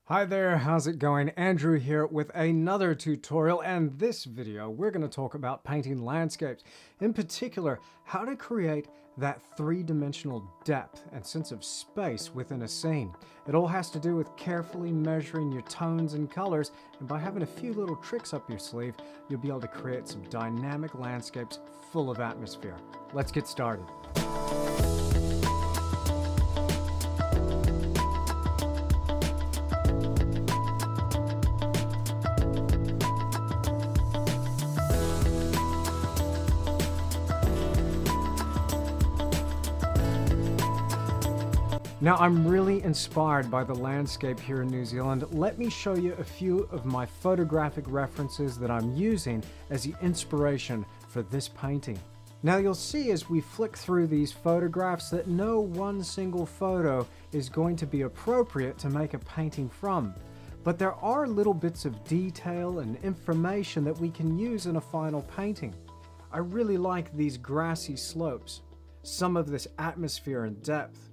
Hi there, how's it going? Andrew here with another tutorial, and this video we're going to talk about painting landscapes. In particular, how to create that three-dimensional depth and sense of space within a scene. It all has to do with carefully measuring your tones and colors, and by having a few little tricks up your sleeve, you'll be able to create some dynamic landscapes full of atmosphere. Let's get started. Now, I'm really inspired by the landscape here in New Zealand. Let me show you a few of my photographic references that I'm using as the inspiration for this painting. Now, you'll see as we flick through these photographs that no one single photo is going to be appropriate to make a painting from. But there are little bits of detail and information that we can use in a final painting. I really like these grassy slopes, some of this atmosphere and depth,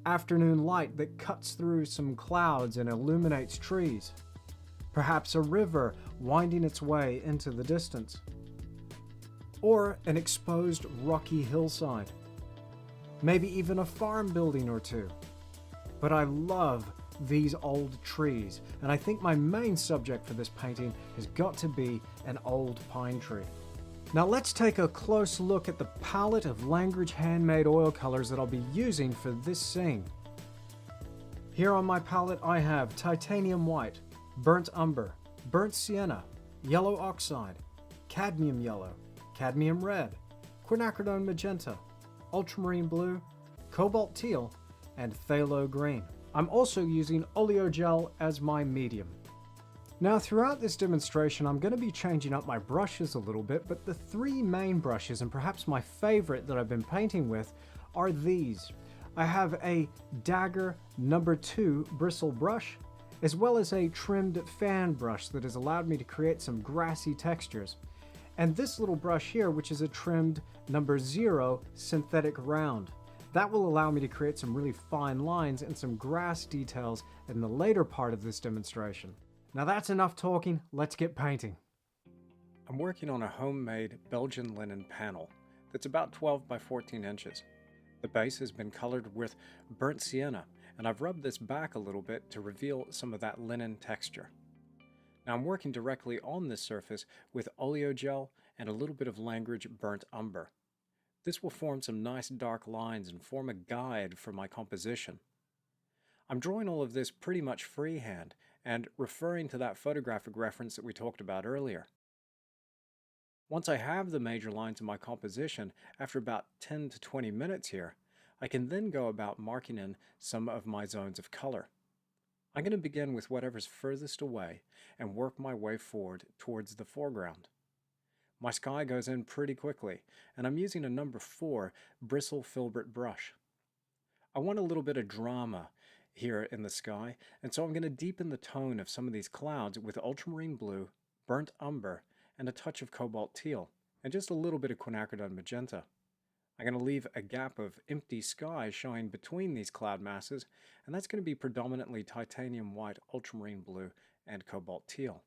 afternoon light that cuts through some clouds and illuminates trees, perhaps a river winding its way into the distance, or an exposed rocky hillside, maybe even a farm building or two. But I love these old trees, and I think my main subject for this painting has got to be an old pine tree. Now let's take a close look at the palette of Langridge handmade oil colors that I'll be using for this scene. Here on my palette I have titanium white, burnt umber, burnt sienna, yellow oxide, cadmium yellow, cadmium red, quinacridone magenta, ultramarine blue, cobalt teal, and phthalo green. I'm also using oleo gel as my medium. Now throughout this demonstration I'm going to be changing up my brushes a little bit, but the three main brushes, and perhaps my favorite that I've been painting with, are these. I have a Dagger number 2 bristle brush, as well as a trimmed fan brush that has allowed me to create some grassy textures. And this little brush here, which is a trimmed number 0 synthetic round. That will allow me to create some really fine lines and some grass details in the later part of this demonstration. Now that's enough talking, let's get painting. I'm working on a homemade Belgian linen panel that's about 12 by 14 inches. The base has been colored with burnt sienna, and I've rubbed this back a little bit to reveal some of that linen texture. Now I'm working directly on this surface with oleo gel and a little bit of Langridge burnt umber. This will form some nice dark lines and form a guide for my composition. I'm drawing all of this pretty much freehand and referring to that photographic reference that we talked about earlier. Once I have the major lines in my composition, after about 10 to 20 minutes here, I can then go about marking in some of my zones of color. I'm going to begin with whatever's furthest away and work my way forward towards the foreground. My sky goes in pretty quickly, and I'm using a number 4 bristle filbert brush. I want a little bit of drama here in the sky, and so I'm going to deepen the tone of some of these clouds with ultramarine blue, burnt umber, and a touch of cobalt teal, and just a little bit of quinacridone magenta. I'm going to leave a gap of empty sky showing between these cloud masses, and that's going to be predominantly titanium white, ultramarine blue, and cobalt teal.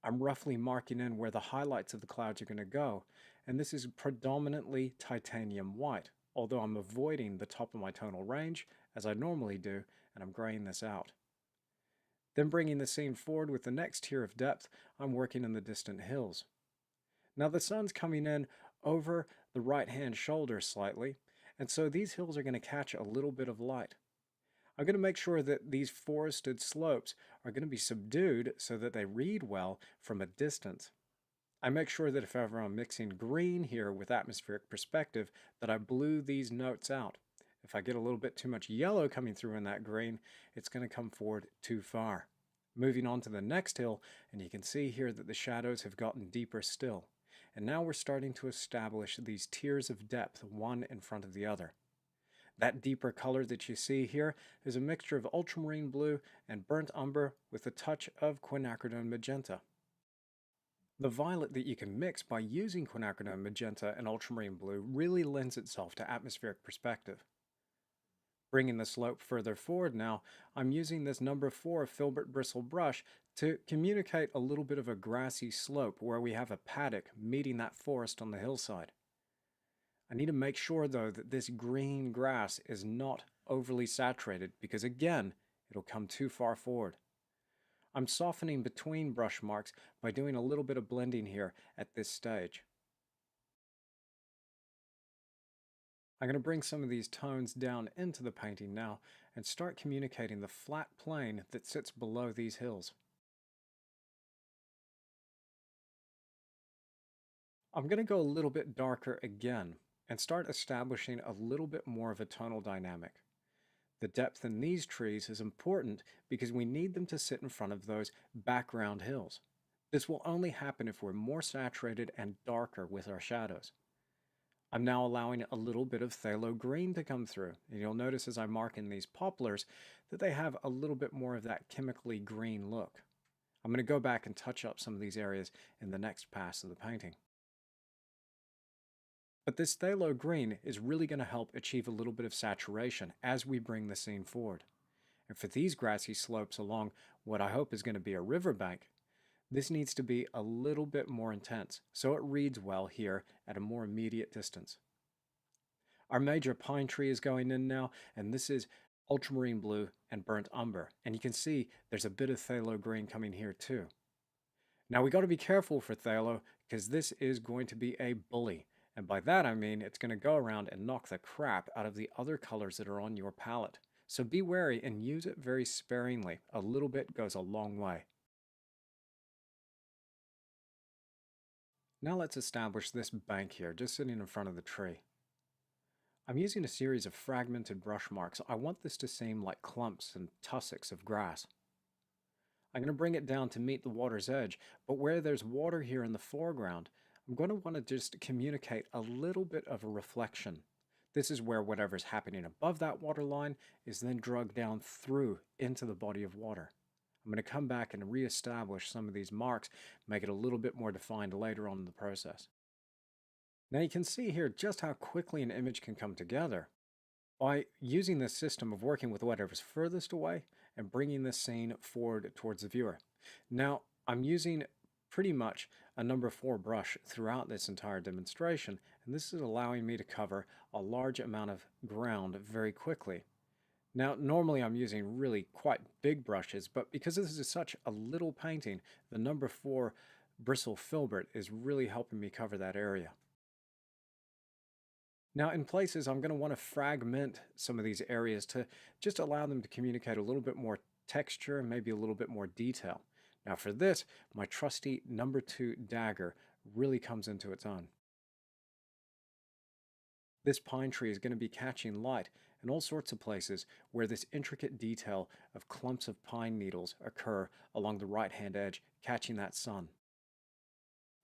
I'm roughly marking in where the highlights of the clouds are going to go, and this is predominantly titanium white, although I'm avoiding the top of my tonal range, as I normally do, and I'm graying this out. Then bringing the scene forward with the next tier of depth, I'm working in the distant hills. Now the sun's coming in over the right-hand shoulder slightly, and so these hills are going to catch a little bit of light. I'm going to make sure that these forested slopes are going to be subdued so that they read well from a distance. I make sure that if ever I'm mixing green here with atmospheric perspective, that I blue these notes out. If I get a little bit too much yellow coming through in that green, it's going to come forward too far. Moving on to the next hill, and you can see here that the shadows have gotten deeper still. And now we're starting to establish these tiers of depth, one in front of the other. That deeper color that you see here is a mixture of ultramarine blue and burnt umber with a touch of quinacridone magenta. The violet that you can mix by using quinacridone magenta and ultramarine blue really lends itself to atmospheric perspective. Bringing the slope further forward now, I'm using this number 4 filbert bristle brush to communicate a little bit of a grassy slope where we have a paddock meeting that forest on the hillside. I need to make sure though that this green grass is not overly saturated because again, it'll come too far forward. I'm softening between brush marks by doing a little bit of blending here at this stage. I'm going to bring some of these tones down into the painting now and start communicating the flat plane that sits below these hills. I'm going to go a little bit darker again and start establishing a little bit more of a tonal dynamic. The depth in these trees is important because we need them to sit in front of those background hills. This will only happen if we're more saturated and darker with our shadows. I'm now allowing a little bit of phthalo green to come through, and you'll notice as I mark in these poplars that they have a little bit more of that chemically green look. I'm going to go back and touch up some of these areas in the next pass of the painting. But this phthalo green is really going to help achieve a little bit of saturation as we bring the scene forward. And for these grassy slopes along what I hope is going to be a riverbank, this needs to be a little bit more intense so it reads well here at a more immediate distance. Our major pine tree is going in now, and this is ultramarine blue and burnt umber, and you can see there's a bit of phthalo green coming here too. Now we got to be careful for phthalo because this is going to be a bully. And by that I mean it's going to go around and knock the crap out of the other colors that are on your palette. So be wary and use it very sparingly. A little bit goes a long way. Now let's establish this bank here, just sitting in front of the tree. I'm using a series of fragmented brush marks. I want this to seem like clumps and tussocks of grass. I'm going to bring it down to meet the water's edge, but where there's water here in the foreground, I'm going to want to just communicate a little bit of a reflection. This is where whatever's happening above that water line is then dragged down through into the body of water. I'm going to come back and reestablish some of these marks, make it a little bit more defined later on in the process. Now you can see here just how quickly an image can come together by using this system of working with whatever's furthest away and bringing this scene forward towards the viewer. Now I'm using pretty much a number 4 brush throughout this entire demonstration, and this is allowing me to cover a large amount of ground very quickly. Now, normally I'm using really quite big brushes, but because this is such a little painting, the number 4 bristle filbert is really helping me cover that area. Now, in places, I'm going to want to fragment some of these areas to just allow them to communicate a little bit more texture and maybe a little bit more detail. Now for this, my trusty number 2 dagger really comes into its own. This pine tree is going to be catching light in all sorts of places where this intricate detail of clumps of pine needles occur along the right-hand edge, catching that sun.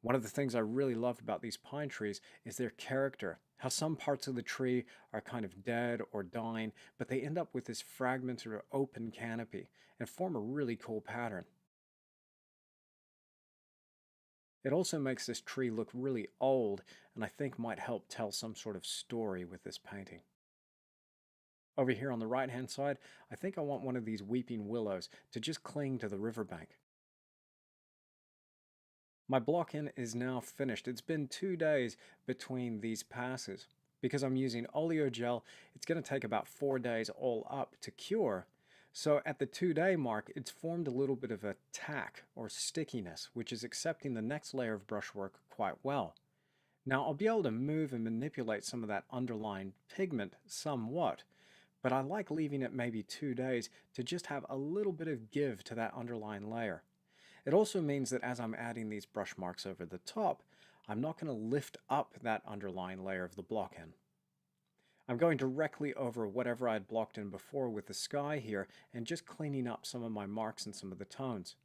One of the things I really love about these pine trees is their character, how some parts of the tree are kind of dead or dying, but they end up with this fragmented or open canopy and form a really cool pattern. It also makes this tree look really old and I think might help tell some sort of story with this painting. Over here on the right hand side, I think I want one of these weeping willows to just cling to the riverbank. My block-in is now finished. It's been 2 days between these passes. Because I'm using oleo gel, it's going to take about 4 days all up to cure. So at the 2-day mark, it's formed a little bit of a tack or stickiness, which is accepting the next layer of brushwork quite well. Now I'll be able to move and manipulate some of that underlying pigment somewhat, but I like leaving it maybe 2 days to just have a little bit of give to that underlying layer. It also means that as I'm adding these brush marks over the top, I'm not going to lift up that underlying layer of the block-in. I'm going directly over whatever I'd blocked in before with the sky here and just cleaning up some of my marks and some of the tones.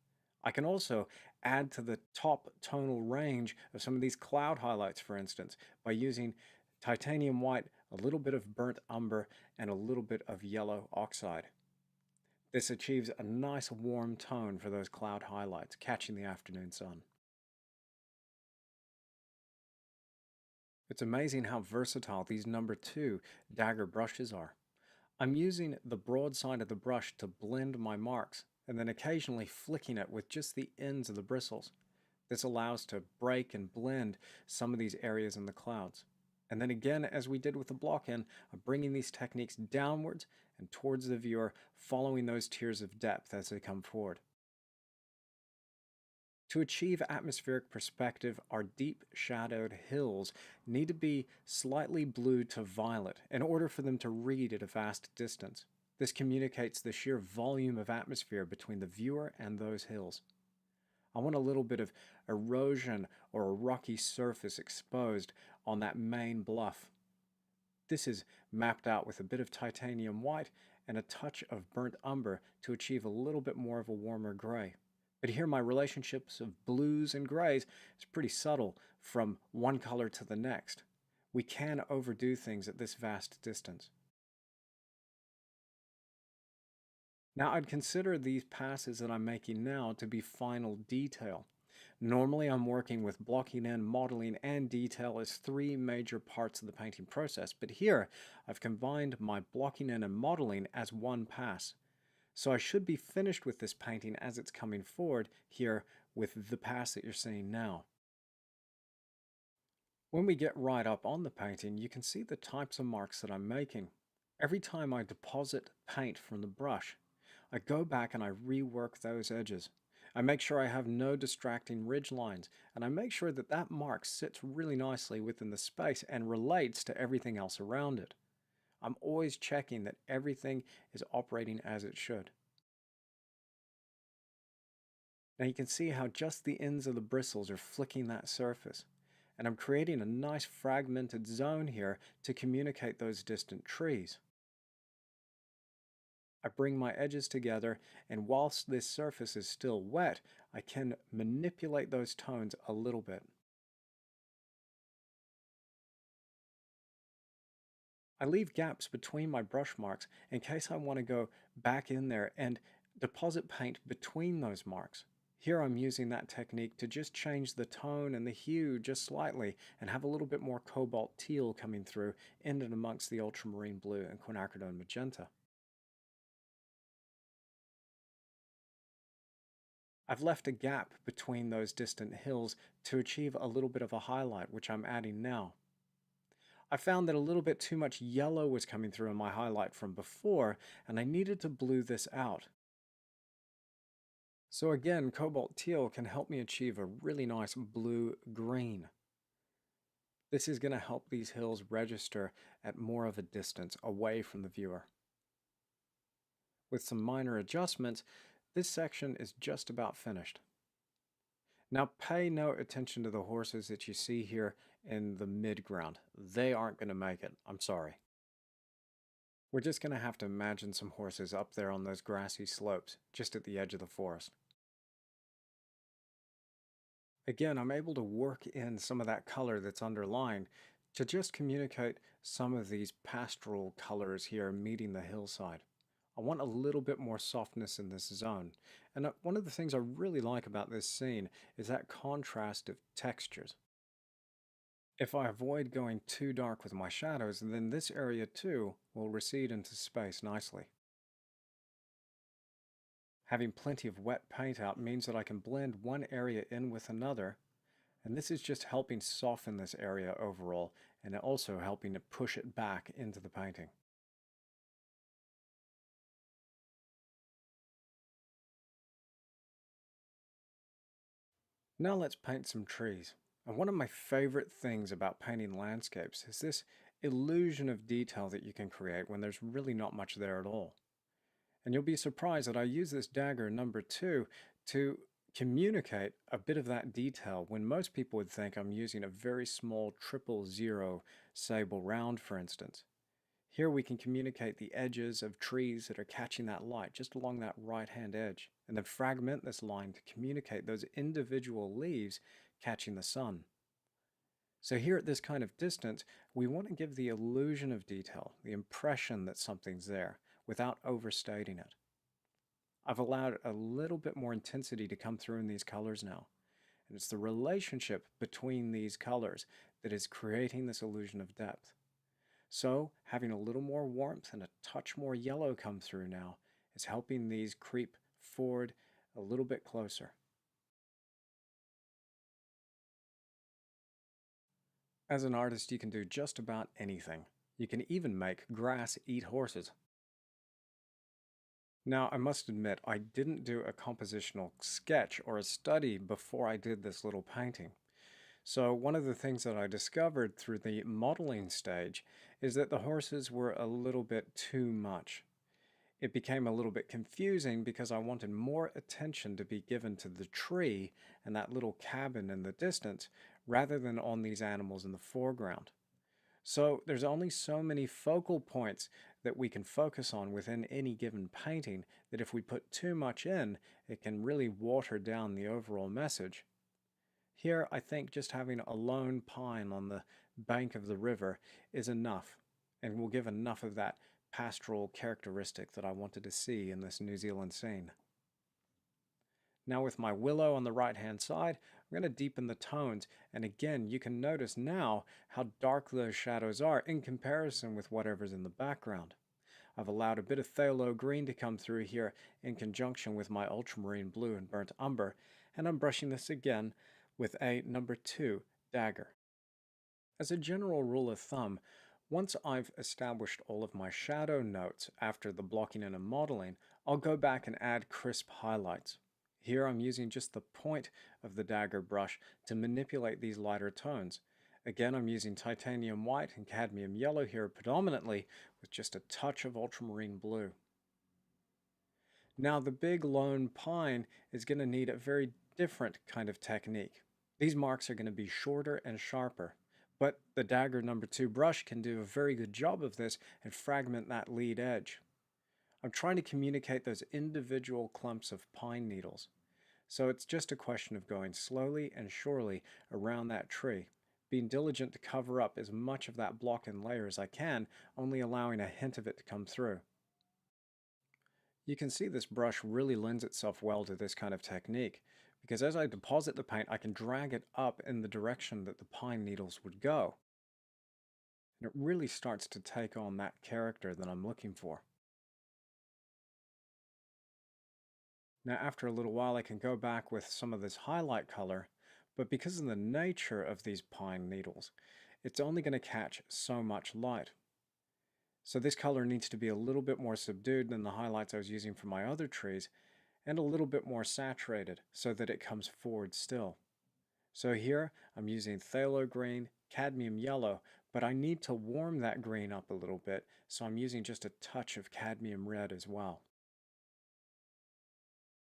I can also add to the top tonal range of some of these cloud highlights, for instance, by using titanium white, a little bit of burnt umber, and a little bit of yellow oxide. This achieves a nice warm tone for those cloud highlights, catching the afternoon sun. It's amazing how versatile these number 2 dagger brushes are. I'm using the broad side of the brush to blend my marks, and then occasionally flicking it with just the ends of the bristles. This allows to break and blend some of these areas in the clouds. And then again, as we did with the block in, I'm bringing these techniques downwards and towards the viewer, following those tiers of depth as they come forward. To achieve atmospheric perspective, our deep shadowed hills need to be slightly blue to violet in order for them to read at a vast distance. This communicates the sheer volume of atmosphere between the viewer and those hills. I want a little bit of erosion or a rocky surface exposed on that main bluff. This is mapped out with a bit of titanium white and a touch of burnt umber to achieve a little bit more of a warmer gray. But here my relationships of blues and grays is pretty subtle from one color to the next. We can overdo things at this vast distance. Now I'd consider these passes that I'm making now to be final detail. Normally I'm working with blocking in, modeling, and detail as three major parts of the painting process, but here I've combined my blocking in and modeling as one pass. So I should be finished with this painting as it's coming forward here with the pass that you're seeing now. When we get right up on the painting, you can see the types of marks that I'm making. Every time I deposit paint from the brush, I go back and I rework those edges. I make sure I have no distracting ridge lines, and I make sure that that mark sits really nicely within the space and relates to everything else around it. I'm always checking that everything is operating as it should. Now you can see how just the ends of the bristles are flicking that surface. And I'm creating a nice fragmented zone here to communicate those distant trees. I bring my edges together, and whilst this surface is still wet, I can manipulate those tones a little bit. I leave gaps between my brush marks in case I want to go back in there and deposit paint between those marks. Here I'm using that technique to just change the tone and the hue just slightly and have a little bit more cobalt teal coming through in and amongst the ultramarine blue and quinacridone magenta. I've left a gap between those distant hills to achieve a little bit of a highlight, which I'm adding now. I found that a little bit too much yellow was coming through in my highlight from before, and I needed to blue this out. So again, cobalt teal can help me achieve a really nice blue-green. This is going to help these hills register at more of a distance away from the viewer. With some minor adjustments, this section is just about finished. Now pay no attention to the horses that you see here in the midground. They aren't going to make it. I'm sorry. We're just going to have to imagine some horses up there on those grassy slopes, just at the edge of the forest. Again, I'm able to work in some of that color that's underlined to just communicate some of these pastoral colors here meeting the hillside. I want a little bit more softness in this zone. And one of the things I really like about this scene is that contrast of textures. If I avoid going too dark with my shadows, then this area too will recede into space nicely. Having plenty of wet paint out means that I can blend one area in with another, and this is just helping soften this area overall, and also helping to push it back into the painting. Now let's paint some trees. And one of my favorite things about painting landscapes is this illusion of detail that you can create when there's really not much there at all. And you'll be surprised that I use this dagger number 2 to communicate a bit of that detail when most people would think I'm using a very small 000 sable round, for instance. Here we can communicate the edges of trees that are catching that light just along that right-hand edge, and then fragment this line to communicate those individual leaves catching the sun. So here at this kind of distance, we want to give the illusion of detail, the impression that something's there, without overstating it. I've allowed a little bit more intensity to come through in these colors now, and it's the relationship between these colors that is creating this illusion of depth. So having a little more warmth and a touch more yellow come through now is helping these creep forward a little bit closer. As an artist, you can do just about anything. You can even make grass eat horses. Now, I must admit, I didn't do a compositional sketch or a study before I did this little painting. So one of the things that I discovered through the modeling stage is that the horses were a little bit too much. It became a little bit confusing because I wanted more attention to be given to the tree and that little cabin in the distance rather than on these animals in the foreground. So there's only so many focal points that we can focus on within any given painting that if we put too much in, it can really water down the overall message. Here, I think just having a lone pine on the bank of the river is enough and will give enough of that pastoral characteristic that I wanted to see in this New Zealand scene. Now with my willow on the right hand side, I'm going to deepen the tones, and again you can notice now how dark those shadows are in comparison with whatever's in the background. I've allowed a bit of phthalo green to come through here in conjunction with my ultramarine blue and burnt umber, and I'm brushing this again with a number 2 dagger. As a general rule of thumb, once I've established all of my shadow notes after the blocking in and modeling, I'll go back and add crisp highlights. Here I'm using just the point of the dagger brush to manipulate these lighter tones. Again, I'm using titanium white and cadmium yellow here predominantly with just a touch of ultramarine blue. Now the big lone pine is going to need a very different kind of technique. These marks are going to be shorter and sharper, but the dagger number 2 brush can do a very good job of this and fragment that lead edge. I'm trying to communicate those individual clumps of pine needles. So it's just a question of going slowly and surely around that tree, being diligent to cover up as much of that block and layer as I can, only allowing a hint of it to come through. You can see this brush really lends itself well to this kind of technique, because as I deposit the paint, I can drag it up in the direction that the pine needles would go. And it really starts to take on that character that I'm looking for. Now after a little while I can go back with some of this highlight color, but because of the nature of these pine needles, it's only going to catch so much light. So this color needs to be a little bit more subdued than the highlights I was using for my other trees, and a little bit more saturated so that it comes forward still. So here I'm using phthalo green, cadmium yellow, but I need to warm that green up a little bit, so I'm using just a touch of cadmium red as well.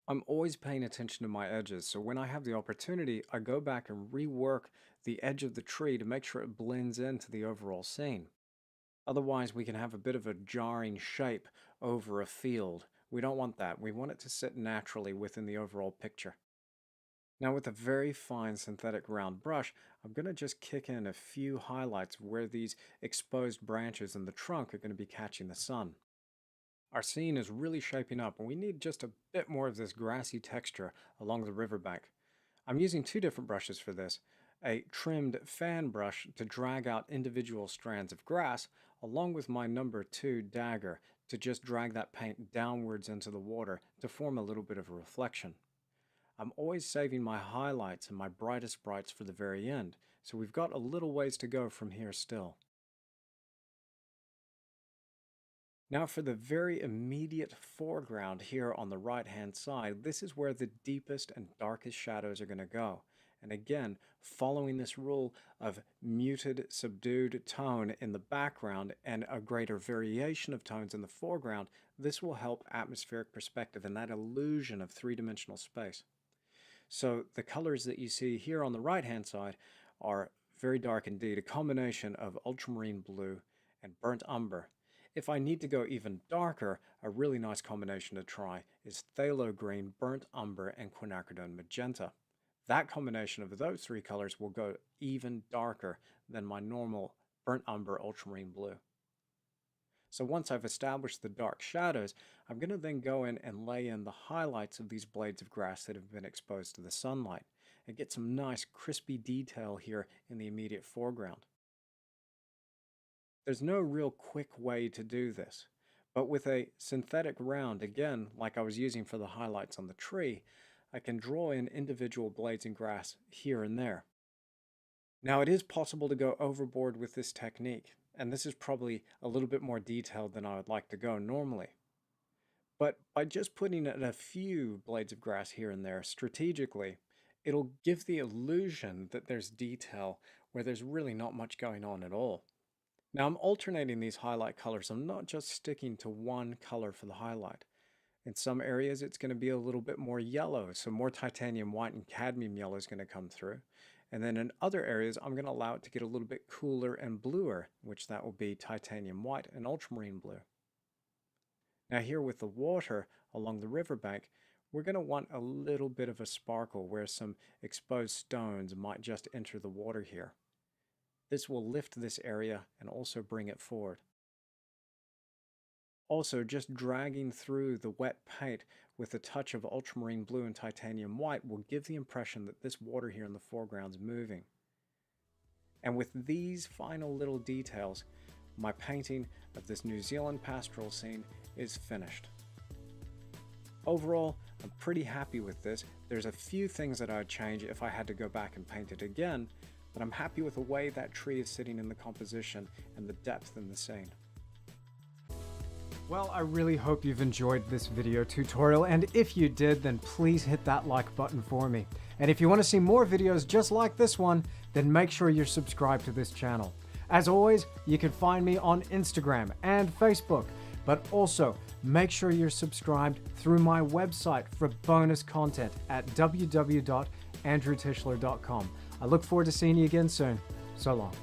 I'm always paying attention to my edges, so when I have the opportunity, I go back and rework the edge of the tree to make sure it blends into the overall scene. Otherwise, we can have a bit of a jarring shape over a field. We don't want that. We want it to sit naturally within the overall picture. Now with a very fine synthetic round brush, I'm going to just kick in a few highlights where these exposed branches in the trunk are going to be catching the sun. Our scene is really shaping up and we need just a bit more of this grassy texture along the riverbank. I'm using 2 different brushes for this. A trimmed fan brush to drag out individual strands of grass, along with my number 2 dagger to just drag that paint downwards into the water to form a little bit of a reflection. I'm always saving my highlights and my brightest brights for the very end, so we've got a little ways to go from here still. Now for the very immediate foreground here on the right hand side, this is where the deepest and darkest shadows are going to go. And again, following this rule of muted, subdued tone in the background and a greater variation of tones in the foreground, this will help atmospheric perspective and that illusion of three-dimensional space. So the colors that you see here on the right hand side are very dark indeed, a combination of ultramarine blue and burnt umber. If I need to go even darker, a really nice combination to try is phthalo green, burnt umber, and quinacridone magenta. That combination of those 3 colors will go even darker than my normal burnt umber ultramarine blue. So once I've established the dark shadows, I'm going to then go in and lay in the highlights of these blades of grass that have been exposed to the sunlight and get some nice crispy detail here in the immediate foreground. There's no real quick way to do this, but with a synthetic round, again, like I was using for the highlights on the tree, I can draw in individual blades and grass here and there. Now, it is possible to go overboard with this technique, and this is probably a little bit more detailed than I would like to go normally. But by just putting in a few blades of grass here and there strategically, it'll give the illusion that there's detail where there's really not much going on at all. Now I'm alternating these highlight colors. I'm not just sticking to one color for the highlight. In some areas it's going to be a little bit more yellow, so more titanium white and cadmium yellow is going to come through. And then in other areas I'm going to allow it to get a little bit cooler and bluer, which that will be titanium white and ultramarine blue. Now here with the water along the riverbank, we're going to want a little bit of a sparkle where some exposed stones might just enter the water here. This will lift this area and also bring it forward. Also, just dragging through the wet paint with a touch of ultramarine blue and titanium white will give the impression that this water here in the foreground is moving. And with these final little details, my painting of this New Zealand pastoral scene is finished. Overall, I'm pretty happy with this. There's a few things that I'd change if I had to go back and paint it again, but I'm happy with the way that tree is sitting in the composition and the depth in the scene. Well, I really hope you've enjoyed this video tutorial, and if you did, then please hit that like button for me. And if you want to see more videos just like this one, then make sure you're subscribed to this channel. As always, you can find me on Instagram and Facebook, but also make sure you're subscribed through my website for bonus content at www.andrewtischler.com. I look forward to seeing you again soon. So long.